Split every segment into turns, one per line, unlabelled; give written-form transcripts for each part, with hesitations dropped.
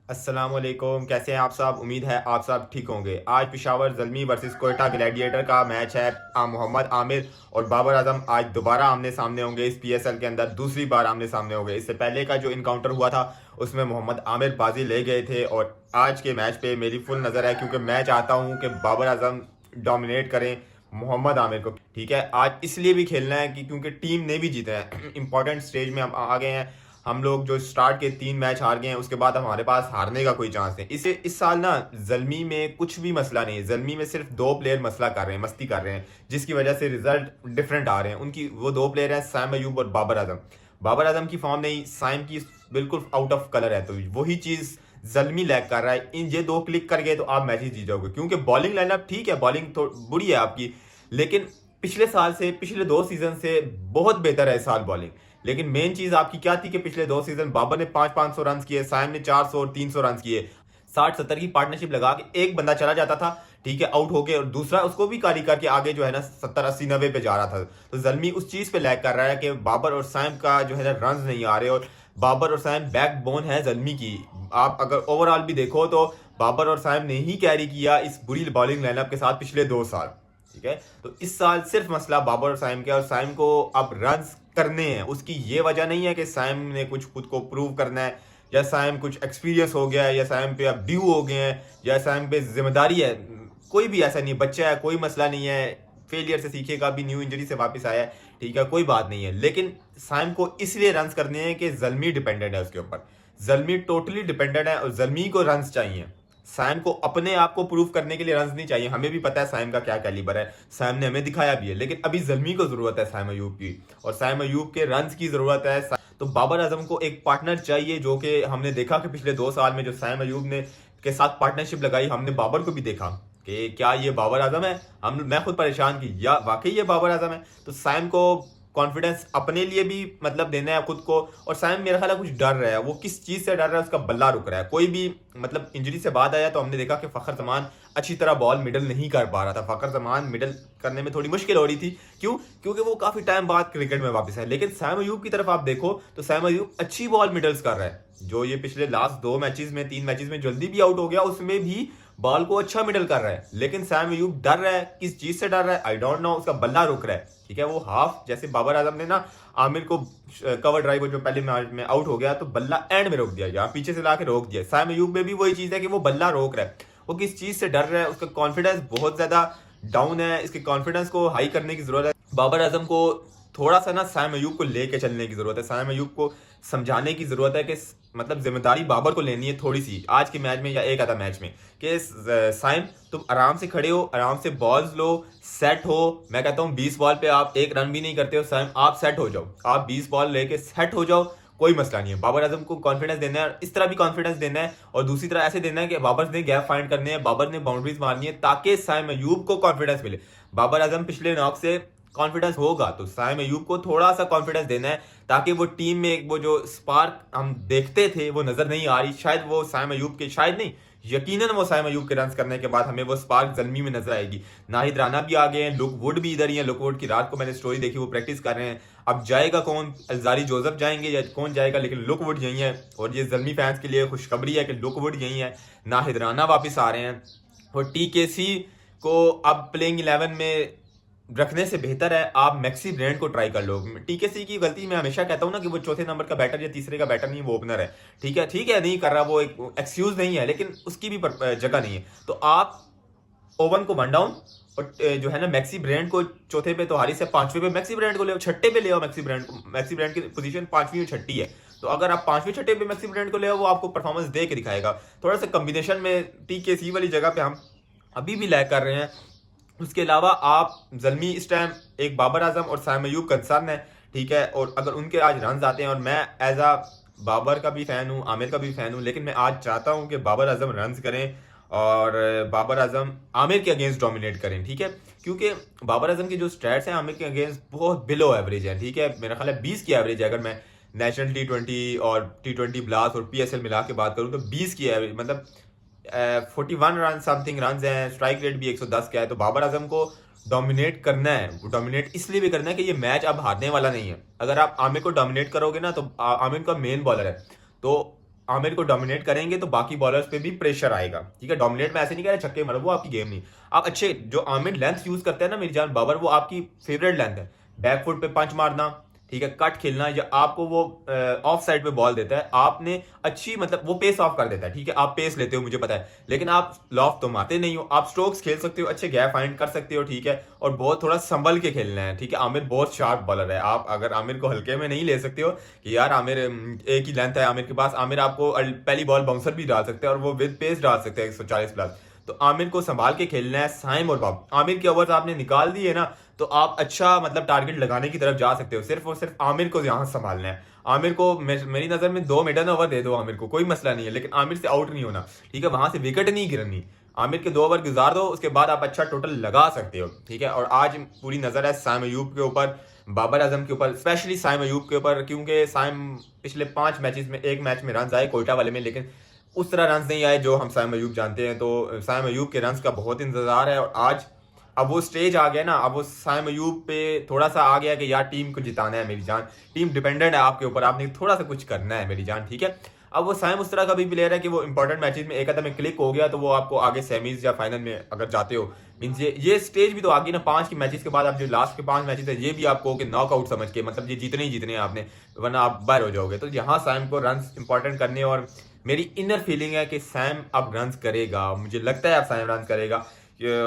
अस्सलाम वालेकुम, कैसे हैं आप सब। उम्मीद है आप सब ठीक होंगे। आज पेशावर ज़ल्मी वर्सेस कोयटा ग्लैडिएटर का मैच है। मोहम्मद आमिर और बाबर आजम आज दोबारा आमने सामने होंगे। इस पीएसएल के अंदर दूसरी बार आमने सामने होंगे। इससे पहले का जो इनकाउंटर हुआ था उसमें मोहम्मद आमिर बाजी ले गए थे और आज के मैच पे मेरी फुल नज़र है, क्योंकि मैं चाहता हूँ कि बाबर आजम डोमिनेट करें मोहम्मद आमिर को। ठीक है, आज इसलिए भी खेलना है कि क्योंकि टीम ने भी जीते हैं। इंपॉर्टेंट स्टेज में हम आ गए हैं। हम लोग जो स्टार्ट के 3 मैच हार गए हैं, उसके बाद हमारे पास हारने का कोई चांस नहीं। इसे इस साल ना जल्मी में कुछ भी मसला नहीं है। जल्मी में सिर्फ 2 प्लेयर मसला कर रहे हैं, मस्ती कर रहे हैं, जिसकी वजह से रिजल्ट डिफरेंट आ रहे हैं। उनकी वो 2 प्लेयर हैं, साइम अयूब और बाबर आजम। बाबर आजम की फॉर्म नहीं, साइम की बिल्कुल आउट ऑफ कलर है। तो वही चीज़ जल्मी लैग कर रहा है। इन ये 2 क्लिक कर गए तो आप मैच ही जीत जाओगे, क्योंकि बॉलिंग लाइनअप ठीक है, बॉलिंग तो बुरी है आपकी, लेकिन पिछले साल से, पिछले 2 सीजन से बहुत बेहतर है इस साल बॉलिंग। लेकिन मेन चीज आपकी क्या थी कि पिछले 2 सीजन बाबर ने 500-500 रन किए, साइम ने 400 और 300 रन किए। 60-70 की पार्टनरशिप लगा के एक बंदा चला जाता था, ठीक है, आउट हो गए, और दूसरा उसको भी कारी करके आगे जो है ना 70-80-90 पे जा रहा था। तो जल्मी उस चीज पे लैग कर रहा है कि बाबर और साइम का जो है ना रन नहीं आ रहे। और बाबर और साइम बैकबोन है जल्मी की। आप अगर ओवरऑल भी देखो तो बाबर और साइम ने ही कैरी किया इस बुरी बॉलिंग लाइनअप के साथ पिछले 2 साल। ठीक है, तो इस साल सिर्फ मसला बाबर और साइम का, और साइम को अब रन करने हैं। उसकी ये वजह नहीं है कि साइम ने कुछ खुद को प्रूव करना है, या साइम कुछ एक्सपीरियंस हो गया है, या साइम पे अब ड्यू हो गए हैं, या साइम पे जिम्मेदारी है। कोई भी ऐसा नहीं है, बच्चा है, कोई मसला नहीं है, फेलियर से सीखेगा, भी न्यू इंजरी से वापस आया है, ठीक है, कोई बात नहीं है। लेकिन साइम को इसलिए रन करने हैं कि जल्मी डिपेंडेंट है उसके ऊपर। जल्मी टोटली डिपेंडेंट है और जल्मी को रन चाहिए। साइम को अपने आप को प्रूव करने के लिए रन नहीं चाहिए। हमें भी पता है साइम का क्या कैलिबर है, साइम ने हमें दिखाया भी है, लेकिन अभी जल्मी को जरूरत है साइम अयूब की, और साइम अयूब के रन की जरूरत है। तो बाबर आजम को एक पार्टनर चाहिए, जो कि हमने देखा कि पिछले 2 साल में जो साइम अयूब ने के साथ पार्टनरशिप लगाई, हमने बाबर को भी देखा कि क्या ये बाबर आजम है। मैं खुद परेशान की, या वाकई ये बाबर आजम है। तो साइम को कॉन्फिडेंस अपने लिए भी मतलब देना है खुद को। और साइम मेरा ख्याल है कुछ डर रहा है। वो किस चीज से डर रहा है, उसका बल्ला रुक रहा है। कोई भी मतलब इंजरी से बाद आया तो हमने देखा कि फखर जमान अच्छी तरह बॉल मिडल नहीं कर पा रहा था। फखर जमान मिडल करने में थोड़ी मुश्किल हो रही थी। क्यों? क्योंकि वो काफी टाइम बाद क्रिकेट में वापस है। लेकिन सैम अयूब की तरफ आप देखो तो सैम अयूब अच्छी बॉल मिडल्स कर रहा है। जो ये पिछले लास्ट 2 मैचेस में, 3 मैचेस में जल्दी भी आउट हो गया, उसमें भी बॉल को अच्छा मिडल कर रहा है। लेकिन सैम अयूब डर रहा है। किस चीज से डर रहा है आई डोंट नो, उसका बल्ला रुक रहा है। ठीक है, वो हाफ, जैसे बाबर आजम ने ना आमिर को कवर ड्राइव जो पहले मैच में आउट हो गया तो बल्ला एंड में रोक दिया, या पीछे से लाके रोक दिया। सैम अयूब में भी वही चीज है कि वो बल्ला रोक रहा है। वो किस चीज से डर रहा है, उसका कॉन्फिडेंस बहुत ज्यादा डाउन है। इसके कॉन्फिडेंस को हाई करने की जरूरत है। बाबर आजम को थोड़ा सा ना सैम अयूब को लेके चलने की जरूरत है। सैम अयूब को समझाने की जरूरत है कि मतलब जिम्मेदारी बाबर को लेनी है थोड़ी सी, आज के मैच में या एक आधा मैच में, कि साइम तुम आराम से खड़े हो, आराम से बॉल्स लो, सेट हो। मैं कहता हूँ 20 बॉल पे आप एक रन भी नहीं करते हो, साइम आप सेट हो जाओ। आप 20 बॉल लेके सेट हो जाओ, कोई मसला नहीं है। बाबर आजम को कॉन्फिडेंस देना है, इस तरह भी कॉन्फिडेंस देना है, और दूसरी तरह ऐसे देना है कि बाबर ने गैप फाइंड करने हैं, बाबर ने बाउंड्रीज मारनी है, ताकि साइम अयूब को कॉन्फिडेंस मिले। बाबर आजम पिछले नॉक से कॉन्फिडेंस होगा तो साइम अयूब को थोड़ा सा कॉन्फिडेंस देना है, ताकि वो टीम में एक वो जो स्पार्क हम देखते थे वो नजर नहीं आ रही। शायद वो साइम अयूब के, शायद नहीं, यकीनन वो साइम अयूब के रन करने के बाद हमें वो स्पार्क जल्मी में नजर आएगी। नाहिद राना भी आ गए हैं, लुक वुड भी इधर ही है। लुक वुड की रात को मैंने स्टोरी देखी, वो प्रैक्टिस कर रहे हैं। अब जाएगा कौन, अलजारी जोसेफ जाएंगे या कौन जाएगा, लेकिन लुक वुड यही है। और ये जल्मी फैंस के लिए खुशखबरी है कि लुक वुड यही है। नाहिद राना वापस आ रहे हैं। और टीकेसी को अब प्लेइंग 11 में रखने से बेहतर है आप मैक्सी ब्रांड को ट्राई कर लो। टीकेसी की गलती मैं हमेशा कहता हूं ना कि वो चौथे नंबर का बैटर या तीसरे का बैटर नहीं, वो ओपनर है। ठीक है, नहीं कर रहा, वो एक एक्सक्यूज नहीं है, लेकिन उसकी भी जगह नहीं है। तो आप ओवन को 1 डाउन, और जो है ना मैक्सी ब्रांड को चौथे पे, तो हारी से 5वें पे मैक्सी ब्रांड को ले आओ, छठे पे ले आओ मैक्सी ब्रांड को। मैक्सी ब्रांड की पोजीशन 5वीं और 6ठी है। तो अगर आप 5वें 6ठे पे मैक्सी ब्रांड को ले आओ, वो आपको परफॉर्मेंस दे के दिखाएगा। थोड़ा सा कॉम्बिनेशन में टीकेसी वाली जगह पे हम अभी भी लैग कर रहे हैं। उसके अलावा आप जल्मी इस टाइम एक बाबर आजम और साइम अयूब कंसर्न है, ठीक है, और अगर उनके आज रन आते हैं, और मैं एज आ बाबर का भी फैन हूँ, आमिर का भी फैन हूँ, लेकिन मैं आज चाहता हूँ कि बाबर आजम रन करें और बाबर आजम आमिर के अगेंस्ट डोमिनेट करें। ठीक है, क्योंकि बाबर आजम की जो स्टैट्स हैं आमिर के अगेंस्ट बहुत बिलो एवरेज है। ठीक है, मेरा ख्याल है 20 की एवरेज है। अगर मैं नेशनल T20 और T20 ब्लास्ट और PSL मिला के बात करूँ तो 20 की एवरेज, मतलब 41 रन समथिंग रन हैं। स्ट्राइक रेट भी 110 का है। तो बाबर आजम को डोमिनेट करना है। डोमिनेट इसलिए भी करना है कि ये मैच अब हारने वाला नहीं है। अगर आप आमिर को डोमिनेट करोगे ना, तो आमिर का मेन बॉलर है, तो आमिर को डोमिनेट करेंगे तो बाकी बॉलर्स पे भी प्रेशर आएगा, ठीक है। डोमिनेट में ऐसे नहीं कह रहे छक्के मारो, वो आपकी गेम नहीं। आप अच्छे जो आमिर लेंथ यूज करते हैं ना मेरी जान बाबर, वो आपकी फेवरेट लेंथ है। बैकफुट पे पंच मारना, ठीक है, कट खेलना, या आपको वो ऑफ साइड पे बॉल देता है, आपने अच्छी मतलब वो पेस ऑफ कर देता है, ठीक है। आप पेस लेते हो मुझे पता है, लेकिन आप लॉफ्ट तो मारते नहीं हो। आप स्ट्रोक्स खेल सकते हो, अच्छे गैप फाइंड कर सकते हो, ठीक है, और बहुत थोड़ा संभल के खेलना है, ठीक है। आमिर बहुत शार्प बॉलर है, आप अगर आमिर को हल्के में नहीं ले सकते हो कि यार आमिर एक ही लेंथ है आमिर के पास, आमिर आपको पहली बॉल बाउंसर भी डाल सकते हैं और वो विद पेस डाल सकते हैं 140 प्लस। तो आमिर को संभाल के खेलना है। साइम और बाब आमिर के ओवर्स आपने निकाल दिए ना, तो आप अच्छा मतलब टारगेट लगाने की तरफ जा सकते हो। सिर्फ और सिर्फ आमिर को यहाँ संभालना है। आमिर को मेरी नजर में 2 मिडन ओवर दे दो आमिर को, कोई मसला नहीं है, लेकिन आमिर से आउट नहीं होना, ठीक है। वहां से विकेट नहीं गिरनी, आमिर के 2 ओवर गुजार दो, उसके बाद आप अच्छा टोटल लगा सकते हो, ठीक है। और आज पूरी नजर है साइम अयूब के ऊपर, बाबर आजम के ऊपर, स्पेशली साइम अयूब के ऊपर, क्योंकि साइम पिछले 5 मैचेस में एक मैच में रन आए कोयटा वाले में, लेकिन उस तरह रन नहीं आए जो हम साइम अयूब जानते हैं। तो साइम अयूब के रन का बहुत इंतजार है। और आज अब वो स्टेज आ गया ना, अब वो साइम अयूब पे थोड़ा सा आ गया कि यार टीम को जिताना है मेरी जान, टीम डिपेंडेंट है आपके ऊपर, आपने थोड़ा सा कुछ करना है मेरी जान, ठीक है। अब वो साइम उस तरह का भी प्लेयर है कि वो इंपॉर्टेंट मैचेस में एक आधा में क्लिक हो गया तो वो आपको आगे सेमीज या फाइनल में अगर जाते हो, मीन्स ये स्टेज भी तो आ गई ना। 5 की मैचेस के बाद आप जो लास्ट के 5 मैचेस है ये भी आपको कि नॉकआउट समझ के, मतलब ये जीतने ही जीतने हैं आपने, वरना आप बाहर हो जाओगे। तो यहाँ साइम को रन इंपॉर्टेंट करने, और मेरी इनर फीलिंग है कि सैम अब रन करेगा, मुझे लगता है अब सैम रन करेगा,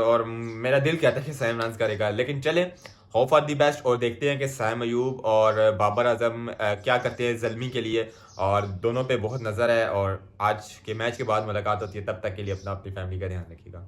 और मेरा दिल कहता है कि सैम रन करेगा। लेकिन चले होप फॉर दी बेस्ट, और देखते हैं कि सैम अयूब और बाबर आजम क्या करते हैं ज़ल्मी के लिए, और दोनों पे बहुत नज़र है। और आज के मैच के बाद मुलाकात होती है, तब तक के लिए अपनी फैमिली का ध्यान रखिएगा।